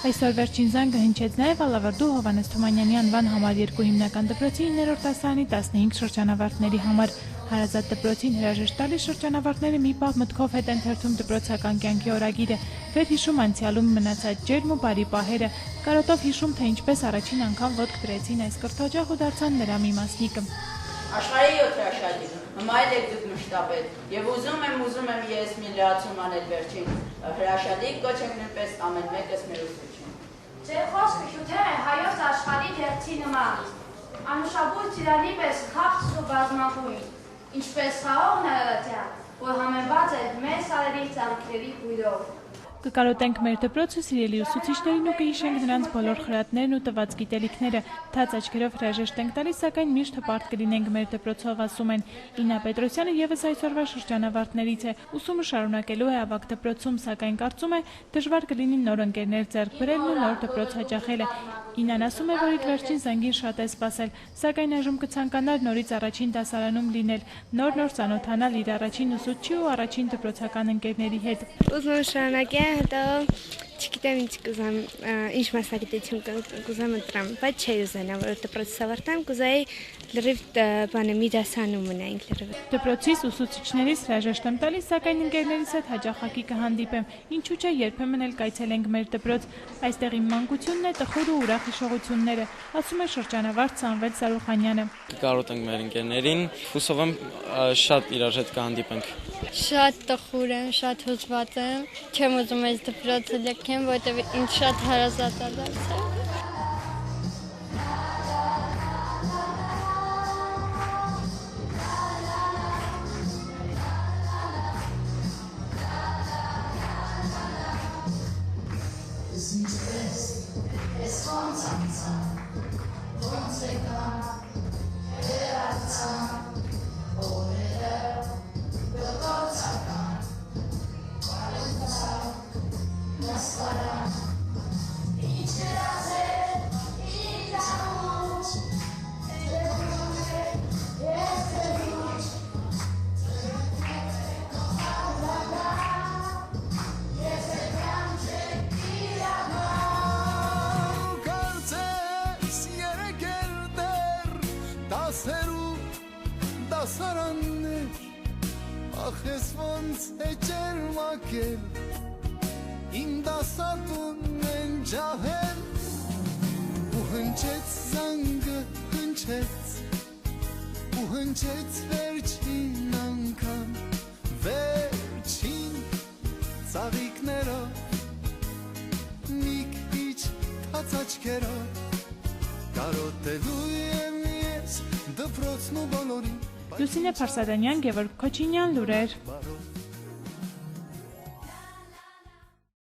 Այսօր վերջին զանգը հնչեց նաև Ալավերդու Հովհաննես Թումանյանի անվան համար 2 հիմնական դպրոցի 9-րդ դասարանի 15 շրջանավարտների համար։ Հարազատ դպրոցին հրաժեշտ տալիս շրջանավարտները մի պահ մտքով հետ են թերթում դպրոցական կյանքի օրագիրը, վեր հիշում անցյալում մնացած ջերմ ու բարի պահերը, կարոտով հիշում, թե ինչպես առաջին անգամ ոտք դրեցին այս կրթօջախ ու դարձան նրա մի մասնիկը։ Աշխարհի 7 հրաշալի, հմայել եք դուք մշտապետ, եւ ուզում եմ ես մի լրացում անել վերջին հրաշալի, կոչ եք նույնպես ամեն մեկս մեր ուսուցիչ։ Ձեր խոսքը շուտեր է հայոց աշխարհի դերձի նման, անուշաբույր ծիրանի պես քաղց ու բազմագույն, ինչպես խաղողն արարատյան, որ համեմված է մեր սարերի ծանքերի բույրով։ Կկարոտենք մեր դպրոցը, սիրելի ուսուցիչներին ու կհիշենք նրանց բոլոր խրատներն ու տված գիտելիքները, թաց աչքերով հրաժեշտ ենք տալիս, սակայն միշտ հպարտ կլինենք մեր դպրոցով, ասում են։ Իննա Պետրոսյանը ևս այսօրվա շրջանավարտներից է, ուսումը շարունակելու է ավագ դպրոցում, սակայն կարծում է դժվար կլինի նոր ընկերներ ձեռք բերելն ու նոր դպրոց հաճախելը։ Իննան ասում է, որ իր վերջին զանգին շատ է սպասել, սակայն այժմ կցանկանար նորից առաջին դասարանում լինել, նոր ծանոթանալ իր առաջին ուսուցչի ու առաջին դպրոցական ընկերների հետ։ Ուզում եմ շարունակել, հետո չգիտեմ ինչ կուզեմ, ինչ մասնագիտություն կուզեմ ընտրեմ, բայց չի ուզենա, որ դպրոցից ավարտեմ, կուզեի լրիվ բանը մի դասարանում մնայինք լրիվ։ Դպրոցից ուսուցիչներից հրաժեշտ եմ տալիս, սակայն ընկերներիս հետ հաճախակի կհանդիպեմ, ինչու՞ չէ երբեմն էլ կայցելենք մեր դպրոց, այստեղ իմ մանկությունն է, տխուր ու ուրախ հիշողությունները, ասում է շրջանավարտ Սամվել Սարուխանյանը։ Կկարոտենք մեր ընկերներին, հուսով եմ շատ իրար հետ կհանդիպենք։ Շատ տխուր եմ, շատ հուզված եմ, չեմ ուզում այս դպրոցը լքեմ, որտեղ ինձ շատ հարազատ է դարձել։ Դասարաններ, ախես ոնց է ջերմակել, իմ դասատունն են ջահել, ու հնչեց զանգը, հնչեց վերջին անգամ, վերջին ծաղիկներով, մի քիչ թաց աչքերով, կարոտելու եմ ես դպրոցն ու բոլորին։ Լուսինե Փարսադանյան, Գևորգ Քոչինյան, լուրեր։